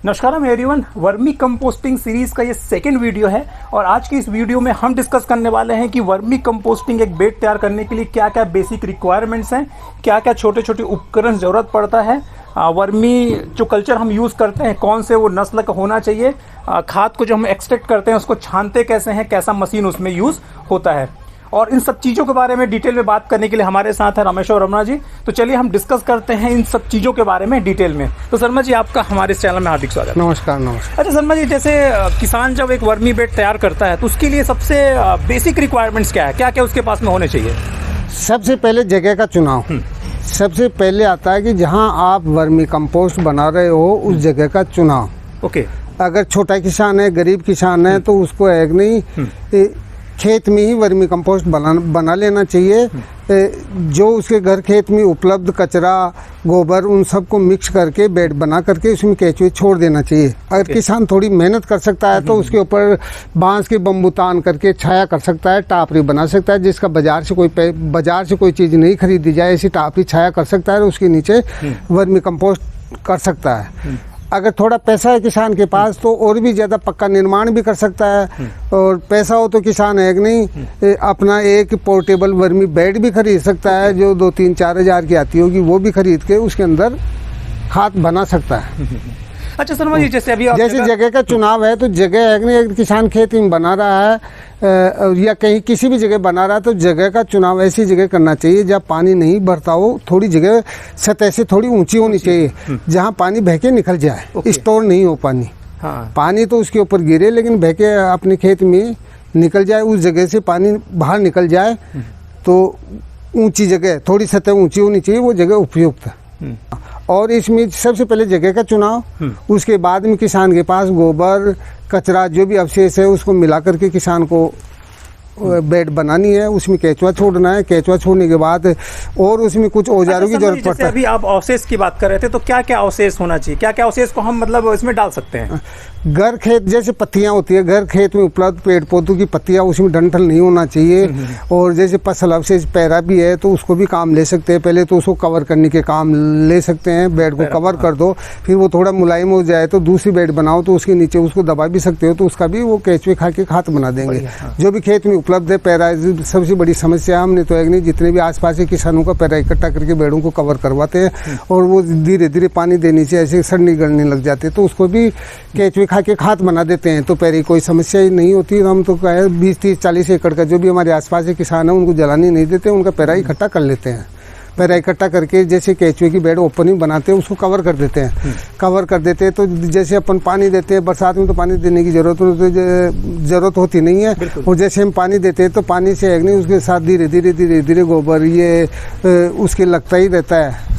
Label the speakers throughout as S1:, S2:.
S1: नमस्कार everyone, vermi composting series का ये सेकेंड वीडियो है और आज की इस वीडियो में हम डिस्कस करने वाले हैं कि वर्मी कंपोस्टिंग एक बेड तैयार करने के लिए क्या क्या बेसिक रिक्वायरमेंट्स हैं, क्या क्या छोटे छोटे उपकरण ज़रूरत पड़ता है, वर्मी जो कल्चर हम यूज़ करते हैं कौन से वो नस्ल का होना चाहिए, खाद को जो हम एक्सट्रैक्ट करते हैं उसको छानते कैसे हैं, कैसा मशीन उसमें यूज़ होता है। और इन सब चीज़ों के बारे में डिटेल में बात करने के लिए हमारे साथ है रमेश और रमना जी। तो चलिए हम डिस्कस करते हैं इन सब चीज़ों के बारे में डिटेल में। तो शर्मा जी, आपका हमारे इस चैनल में हार्दिक स्वागत।
S2: नमस्कार। नमस्कार।
S1: अच्छा शर्मा जी, जैसे किसान जब एक वर्मी बेड तैयार करता है तो उसके लिए सबसे बेसिक रिक्वायरमेंट्स क्या है, क्या क्या उसके पास में होने चाहिए?
S2: सबसे पहले जगह का चुनाव। सबसे पहले आता है कि जहां आप वर्मी कंपोस्ट बना रहे हो उस जगह का चुनाव।
S1: ओके।
S2: अगर छोटा किसान है, गरीब किसान है, तो उसको एक नहीं खेत में ही वर्मी कंपोस्ट बना लेना चाहिए। जो उसके घर खेत में उपलब्ध कचरा, गोबर, उन सबको मिक्स करके बेड बना करके उसमें केचुए छोड़ देना चाहिए। अगर किसान थोड़ी मेहनत कर सकता है तो उसके ऊपर बांस के बम्बू तान करके छाया कर सकता है, टापरी बना सकता है, जिसका बाजार से कोई चीज़ नहीं खरीदी जाए, ऐसी टापरी छाया कर सकता है और उसके नीचे वर्मी कंपोस्ट कर सकता है। अगर थोड़ा पैसा है किसान के पास तो और भी ज़्यादा पक्का निर्माण भी कर सकता है। और पैसा हो तो किसान एक नहीं अपना एक पोर्टेबल वर्मी बेड भी खरीद सकता है, जो 2-3-4 हज़ार की आती होगी, वो भी खरीद के उसके अंदर खाद बना सकता है।
S1: अच्छा शर्मा जी, जैसे अभी
S2: जैसे जगह का चुनाव है तो जगह है नहीं, किसान खेत में बना रहा है या कहीं किसी भी जगह बना रहा है तो जगह का चुनाव ऐसी जगह करना चाहिए जहाँ पानी नहीं भरता हो। थोड़ी जगह सतह से थोड़ी ऊंची होनी चाहिए जहाँ पानी बह के निकल जाए, स्टोर नहीं हो पानी।
S1: हाँ।
S2: पानी तो उसके ऊपर गिरे लेकिन बह के अपने खेत में निकल जाए, उस जगह से पानी बाहर निकल जाए। तो ऊंची जगह, थोड़ी सतह ऊंची होनी चाहिए, वो जगह उपयुक्त है। और इसमें सबसे पहले जगह का चुनाव, उसके बाद में किसान के पास गोबर, कचरा, जो भी अवशेष है उसको मिला करके किसान को बेड बनानी है। उसमें केचुआ छोड़ना है। केचुआ छोड़ने के बाद और उसमें कुछ औजारों की जरूरत पड़ता है।
S1: अभी आप अवशेष की बात कर रहे थे तो क्या क्या अवशेष होना चाहिए, क्या क्या अवशेष को हम मतलब इसमें डाल सकते हैं?
S2: घर खेत जैसे पत्तियां होती है, घर खेत में उपलब्ध पेड़ पौधों की पत्तियां, उसमें डंठल नहीं होना चाहिए। और जैसे फसल अवशेष पैरा भी है तो उसको भी काम ले सकते हैं। पहले तो उसको कवर करने के काम ले सकते हैं, बेड को कवर कर दो, फिर वो थोड़ा मुलायम हो जाए तो दूसरी बेड बनाओ तो उसके नीचे उसको दबा भी सकते हो, तो उसका भी वो केचुए खा के खाद बना देंगे। जो भी खेत में उपलब्ध है पैरा, सबसे बड़ी समस्या हमने तो एक नहीं, जितने भी आसपास के किसानों का पैरा इकट्ठा करके बेड़ों को कवर करवाते हैं और वो धीरे धीरे पानी देने से ऐसे सड़ने गलने लग जाते हैं, तो उसको भी केचुए खा के खाद बना देते हैं। तो पैरे कोई समस्या ही नहीं होती। हम तो कहे 20-30-40 एकड़ का जो भी हमारे आसपास के किसान हैं उनको जलाने नहीं देते, उनका पैरा इकट्ठा कर लेते हैं। पैरा इकट्ठा करके जैसे केचुए की बेड ओपनिंग बनाते हैं उसको कवर कर देते हैं। कवर कर देते हैं तो जैसे अपन पानी देते हैं, बरसात में तो पानी देने की ज़रूरत होती नहीं है। और जैसे हम पानी देते हैं तो पानी से एक नहीं उसके साथ धीरे धीरे गोबर ये उसके लगता ही रहता है।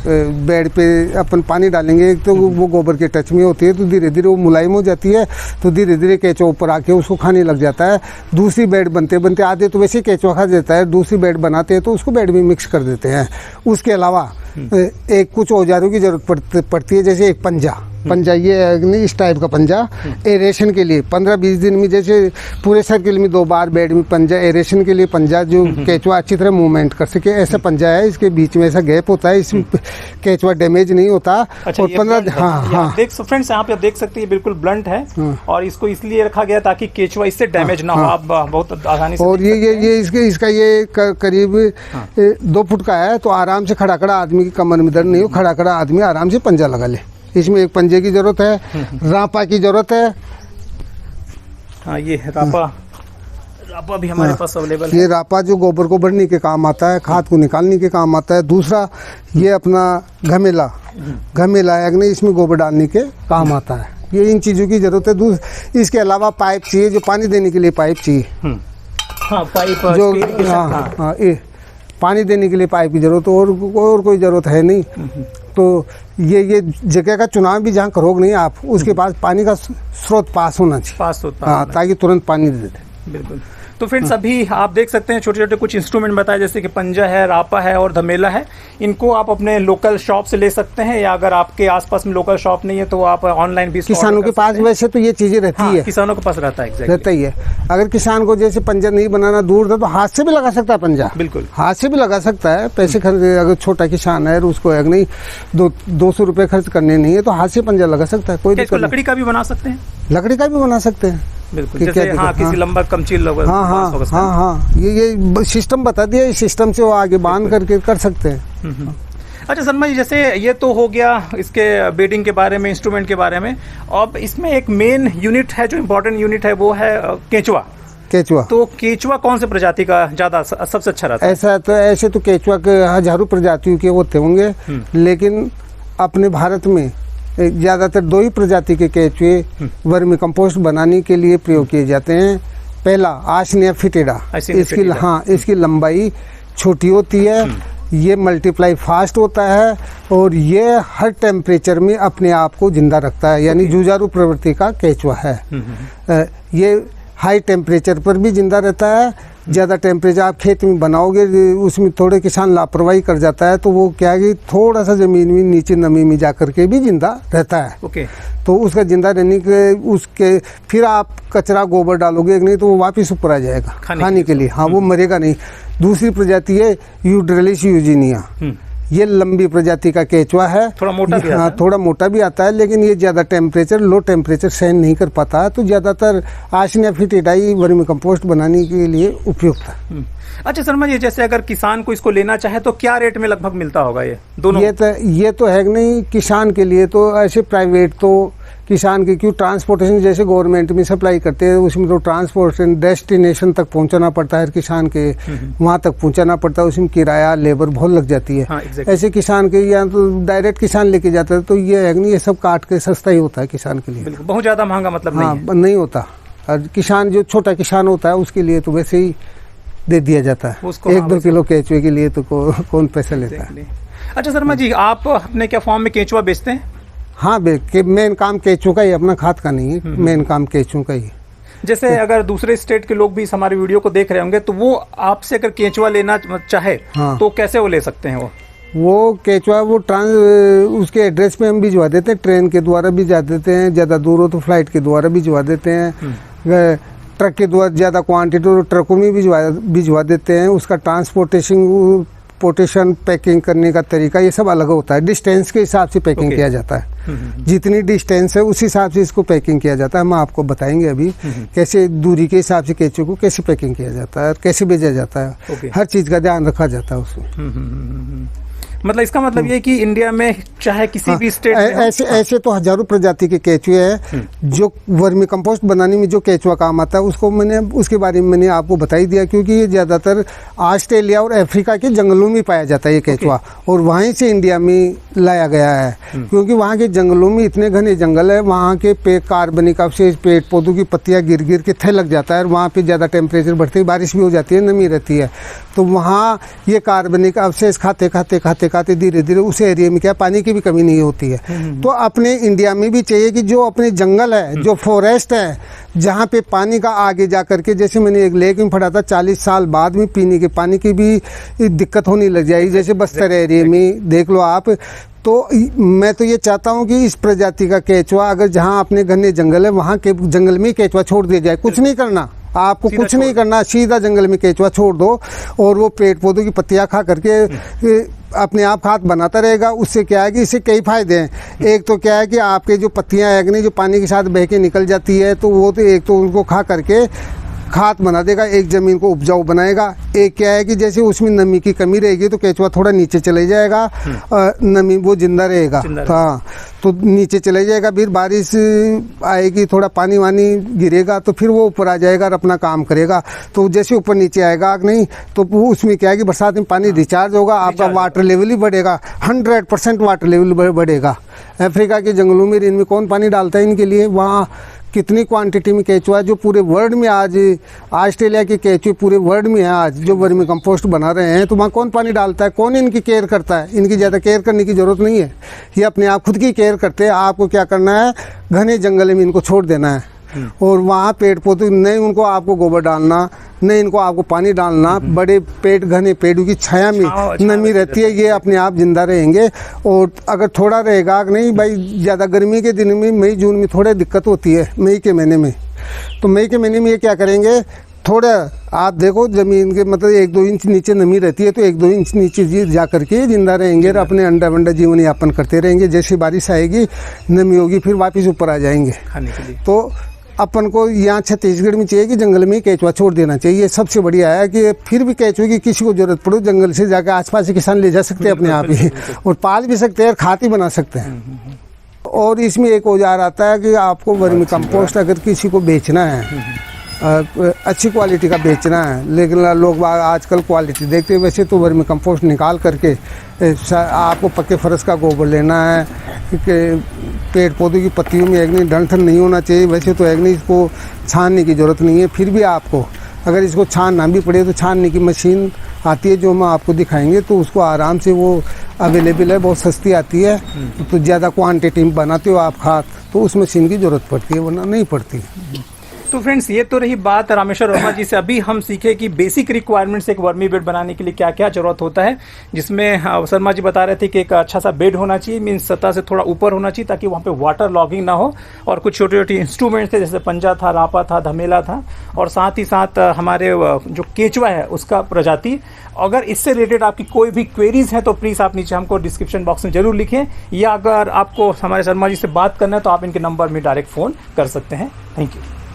S2: बेड पे अपन पानी डालेंगे तो वो गोबर के टच में होती है तो धीरे धीरे वो मुलायम हो जाती है, तो धीरे धीरे केचुआ ऊपर आके उसको खाने लग जाता है। दूसरी बेड बनते बनते आधे तो वैसे केचुआ खा देता है, दूसरी बेड बनाते हैं तो उसको बेड में मिक्स कर देते हैं। उसके अलावा एक कुछ औजारों की जरूरत पड़ती है, जैसे एक पंजा ये इस टाइप का पंजा एरेशन के लिए 15-20 दिन में, जैसे पूरे सर्किल में 2 बार बेड में पंजा, एरेशन के लिए पंजा, जो केचुआ अच्छी तरह मूवमेंट कर सके, ऐसा पंजा है। इसके बीच में ऐसा गैप होता है, इसमें केचुआ डैमेज नहीं होता।
S1: अच्छा,
S2: और 15
S1: हाँ देख फ्रेंड्स, यहाँ पे आप देख सकते हैं बिल्कुल ब्लंट है और इसको इसलिए रखा गया ताकि केचुआ इससे डैमेज ना हो, आप बहुत आसानी से। और
S2: ये इसका ये करीब 2 फुट का है, तो आराम से खड़ा आदमी की कमर में दर्द नहीं हो, खड़ा आदमी आराम से पंजा लगा ले। इसमें एक पंजे की जरूरत है, रापा की जरूरत है।
S1: हाँ, ये रापा भी हमारे पास अवेलेबल है।
S2: ये रापा जो गोबर को भरने के काम आता है, खाद को निकालने के काम आता है। दूसरा ये अपना घमेला है नहीं, इसमें गोबर डालने के काम आता है। ये इन चीज़ों की जरूरत है। इसके अलावा पाइप चाहिए, जो पानी देने के लिए पाइप चाहिए।
S1: हाँ, पाइप जो
S2: ये पानी देने के लिए पाइप की जरूरत, और कोई ज़रूरत है नहीं। तो ये जगह का चुनाव भी जहाँ करोगे नहीं आप, उसके पास पानी का स्रोत पास होना चाहिए। हाँ, ताकि तुरंत पानी दे दे।
S1: बिल्कुल। तो फ्रेंड्स अभी आप देख सकते हैं छोटे छोटे कुछ इंस्ट्रूमेंट बताए, जैसे कि पंजा है, रापा है और धमेला है। इनको आप अपने लोकल शॉप से ले सकते हैं, या अगर आपके आसपास में लोकल शॉप नहीं है तो आप ऑनलाइन भी
S2: किसानों के पास वैसे तो ये चीजें रहती है,
S1: किसानों के पास रहता है,
S2: रहता ही है। अगर किसान को जैसे पंजा नहीं बनाना दूर था तो हाथ से भी लगा सकता है पंजा,
S1: बिल्कुल
S2: हाथ से भी लगा सकता है। पैसे खर्च, अगर छोटा किसान है उसको अगर नहीं 200 रुपये खर्च करने नहीं है तो हाथ से पंजा लगा सकता है, कोई दिक्कत नहीं।
S1: लकड़ी का भी बना सकते हैं,
S2: लकड़ी का भी बना सकते हैं,
S1: बिल्कुल। जैसे किसी लंबा कमचील लोग,
S2: हाँ, ये सिस्टम बता दिया, इस सिस्टम से वो आगे बांध करके कर सकते हैं।
S1: अच्छा शर्मा जी, जैसे ये तो हो गया इसके बेडिंग के बारे में, इंस्ट्रूमेंट के बारे में। अब इसमें एक मेन यूनिट है, जो इम्पोर्टेंट यूनिट है, वो है केंचुआ।
S2: केंचुआ,
S1: तो केंचुआ कौन से प्रजाति का ज्यादा सबसे अच्छा रहता है?
S2: ऐसे तो केंचुआ के हजारों प्रजातियों के होते होंगे, लेकिन अपने भारत में ज़्यादातर 2 ही प्रजाति के केंचुए वर्मी कंपोस्ट बनाने के लिए प्रयोग किए जाते हैं। पहला आशनिया फिटेडा, इसकी लंबाई छोटी होती है, ये मल्टीप्लाई फास्ट होता है और ये हर टेम्परेचर में अपने आप को जिंदा रखता है, यानी जुझारू प्रवृत्ति का केंचुआ है। ये हाई टेम्परेचर पर भी जिंदा रहता है। ज़्यादा टेम्परेचर आप खेत में बनाओगे, उसमें थोड़े किसान लापरवाही कर जाता है तो वो क्या है कि थोड़ा सा ज़मीन में नीचे नमी में जा करके भी जिंदा रहता है।
S1: ओके।
S2: तो उसका जिंदा रहने के उसके फिर आप कचरा गोबर डालोगे नहीं तो वो वापस ऊपर आ जाएगा खाने के लिए, हाँ, वो मरेगा नहीं। दूसरी प्रजाति है यूड्रेलिस यूजीनिया, ये लंबी प्रजाति का केंचुआ है,
S1: थोड़ा मोटा भी आता है।
S2: थोड़ा मोटा भी आता है, लेकिन ये ज़्यादा टेम्परेचर, लो टेम्परेचर सहन नहीं कर पाता है, तो ज़्यादातर आशनिया फिटेडा ही वर्मी कंपोस्ट बनाने के लिए उपयुक्त है।
S1: अच्छा शर्मा जी, जैसे अगर किसान को इसको लेना चाहे तो क्या रेट में लगभग मिलता होगा ये दोनों?
S2: ये तो है नहीं किसान के लिए, तो ऐसे प्राइवेट तो किसान के क्यों, ट्रांसपोर्टेशन जैसे गवर्नमेंट में सप्लाई करते हैं उसमें तो ट्रांसपोर्टेशन डेस्टिनेशन तक पहुंचाना पड़ता है, किसान के वहां तक पहुंचाना पड़ता है, उसमें किराया लेबर बहुत लग जाती है। ऐसे किसान के यहाँ तो डायरेक्ट किसान लेके जाता है, तो ये है नहीं, ये सब काट के सस्ता ही होता है किसान के लिए,
S1: बहुत ज़्यादा महंगा मतलब
S2: नहीं होता। और किसान जो छोटा किसान होता है उसके लिए तो वैसे ही दे दिया जाता है, 1-2 किलो केंचुए के लिए तो कौन पैसा लेता है।
S1: अच्छा शर्मा जी, आप अपने क्या फॉर्म में केंचुआ बेचते हैं?
S2: हाँ, मेन काम केंचुआ का ही, अपना खाद का नहीं है, मेन काम केंचुआ का ही।
S1: जैसे अगर दूसरे स्टेट के लोग भी इस हमारे वीडियो को देख रहे होंगे तो वो आपसे अगर केंचुआ लेना चाहे तो कैसे वो ले सकते हैं?
S2: वो केंचुआ वो उसके एड्रेस पे हम भिजवा देते हैं, ट्रेन के द्वारा भिजवा देते हैं, ज़्यादा दूर हो तो फ्लाइट के द्वारा भिजवा देते हैं, ट्रक के द्वारा ज़्यादा क्वांटिटी हो ट्रकों में भिजवा देते हैं। उसका ट्रांसपोर्टेशन पैकिंग करने का तरीका ये सब अलग होता है, डिस्टेंस के हिसाब से पैकिंग किया जाता है। जितनी डिस्टेंस है उस हिसाब से इसको पैकिंग किया जाता है। हम आपको बताएंगे अभी कैसे दूरी के हिसाब से केंचुए को कैसे पैकिंग किया जाता है और कैसे भेजा जाता है, हर चीज़ का ध्यान रखा जाता है उसमें।
S1: मतलब इसका मतलब ये कि इंडिया में चाहे किसी भी स्टेट
S2: ऐसे तो हजारों प्रजाति के केंचुए हैं जो वर्मी कंपोस्ट बनाने में जो केंचुआ काम आता है, उसके बारे में मैंने आपको बता ही दिया, क्योंकि ये ज़्यादातर ऑस्ट्रेलिया और अफ्रीका के जंगलों में पाया जाता है ये केंचुआ, और वहीं से इंडिया में लाया गया है, क्योंकि वहाँ के जंगलों में इतने घने जंगल है, वहाँ के कार्बनिक अवशेष, पेड़ पौधों की पत्तियाँ गिर गिर के थे लग जाता है, और वहाँ पर ज़्यादा टेम्परेचर बढ़ते ही बारिश भी हो जाती है, नमी रहती है, तो वहाँ ये कार्बनिक अवशेष खाते खाते धीरे धीरे उस एरिया में क्या पानी की भी कमी नहीं होती है। तो अपने इंडिया में भी चाहिए कि जो अपने जंगल है, जो फॉरेस्ट है, जहाँ पे पानी का आगे जा करके, जैसे मैंने एक लेक में पढ़ा था, 40 साल बाद में पीने के पानी की भी दिक्कत होने लग जाएगी, जैसे बस्तर एरिया में देख लो आप। तो मैं तो ये चाहता हूँ कि इस प्रजाति का केंचुआ अगर जहाँ अपने घने जंगल है वहाँ के जंगल में केंचुआ छोड़ दिया जाए, कुछ नहीं करना, आपको कुछ नहीं करना, सीधा जंगल में केंचुआ छोड़ दो और वो पेड़ पौधों की पत्तियां खा करके अपने आप खाद बनाता रहेगा। उससे क्या है कि इससे कई फायदे हैं। एक तो क्या है कि आपके जो पत्तियां है नहीं, जो पानी के साथ बह के निकल जाती है, तो वो तो एक तो उनको खा करके खाद बना देगा, एक ज़मीन को उपजाऊ बनाएगा। एक क्या है कि जैसे उसमें नमी की कमी रहेगी तो केंचुआ थोड़ा नीचे चले जाएगा, नमी वो जिंदा रहेगा, हाँ, तो नीचे चले जाएगा, फिर बारिश आएगी, थोड़ा पानी वानी गिरेगा तो फिर वो ऊपर आ जाएगा और अपना काम करेगा। तो जैसे ऊपर नीचे आएगा नहीं तो उसमें क्या है कि बरसात में पानी रिचार्ज होगा, आपका वाटर लेवल ही बढ़ेगा, 100% वाटर लेवल बढ़ेगा। अफ्रीका के जंगलों में इनमें कौन पानी डालता है इनके लिए? वहाँ कितनी क्वांटिटी में केंचुआ जो पूरे वर्ल्ड में आज, ऑस्ट्रेलिया के केंचुए पूरे वर्ल्ड में है आज जो वर्मी कंपोस्ट बना रहे हैं, तो वहाँ कौन पानी डालता है, कौन इनकी केयर करता है? इनकी ज़्यादा केयर करने की ज़रूरत नहीं है, ये अपने आप खुद की केयर करते हैं। आपको क्या करना है, घने जंगल में इनको छोड़ देना है। और वहाँ पेड़ पौधे नहीं, उनको आपको गोबर डालना नहीं, इनको आपको पानी डालना, बड़े पेड़ घने पेड़ों की छाया में नमी रहती है, ये अपने आप जिंदा रहेंगे। और अगर थोड़ा रहेगा नहीं भाई, ज़्यादा गर्मी के दिन में मई जून में थोड़ी दिक्कत होती है मई के महीने में, तो मई के महीने में ये क्या करेंगे, थोड़ा आप देखो ज़मीन के मतलब 1-2 इंच नीचे नमी रहती है, तो 1-2 इंच नीचे जा करके जिंदा रहेंगे और अपने अंडा वंडा जीवन यापन करते रहेंगे। जैसे बारिश आएगी नमी होगी फिर वापस ऊपर आ जाएंगे
S1: खाने के लिए।
S2: तो अपन को यहाँ छत्तीसगढ़ में चाहिए कि जंगल में ही केंचुआ छोड़ देना चाहिए। सबसे बढ़िया है कि फिर भी केंचुए की किसी को जरूरत पड़े जंगल से जाकर आसपास के किसान ले जा सकते हैं अपने आप ही, और पाल भी सकते हैं और खाती बना सकते हैं। और इसमें एक औजार आता है कि आपको वर्मी कंपोस्ट अगर किसी को बेचना है, अच्छी क्वालिटी का बेचना है, लेकिन लोग आजकल क्वालिटी देखते हैं, वैसे तो वर्मी कंपोस्ट निकाल करके आपको पक्के फरस का गोबर लेना है, कि पेड़ पौधों की पत्तियों में एग्नी डंठल नहीं होना चाहिए। वैसे तो एग्नी इसको छानने की ज़रूरत नहीं है, फिर भी आपको अगर इसको छानना भी पड़े तो छानने की मशीन आती है जो हम आपको दिखाएंगे, तो उसको आराम से वो अवेलेबल है, बहुत सस्ती आती है। तो ज़्यादा क्वांटिटी में बनाते हो आप खाद तो उस मशीन की ज़रूरत पड़ती है, वरना नहीं पड़ती।
S1: तो फ्रेंड्स, ये तो रही बात रामेश्वर वर्मा जी से। अभी हम सीखे कि बेसिक रिक्वायरमेंट्स एक वर्मी बेड बनाने के लिए क्या क्या जरूरत होता है, जिसमें शर्मा जी बता रहे थे कि एक अच्छा सा बेड होना चाहिए, मीन्स सतह से थोड़ा ऊपर होना चाहिए ताकि वहाँ पे वाटर लॉगिंग ना हो, और कुछ छोटे छोटे इंस्ट्रूमेंट्स थे जैसे पंजा था, रापा था, धमेला था, और साथ ही साथ हमारे जो केचुआ है उसका प्रजाति। अगर इससे रिलेटेड आपकी कोई भी क्वेरीज हैं तो प्लीज़ आप नीचे हमको डिस्क्रिप्शन बॉक्स में जरूर लिखें, या अगर आपको हमारे शर्मा जी से बात करना है तो आप इनके नंबर में डायरेक्ट फ़ोन कर सकते हैं। Thank you.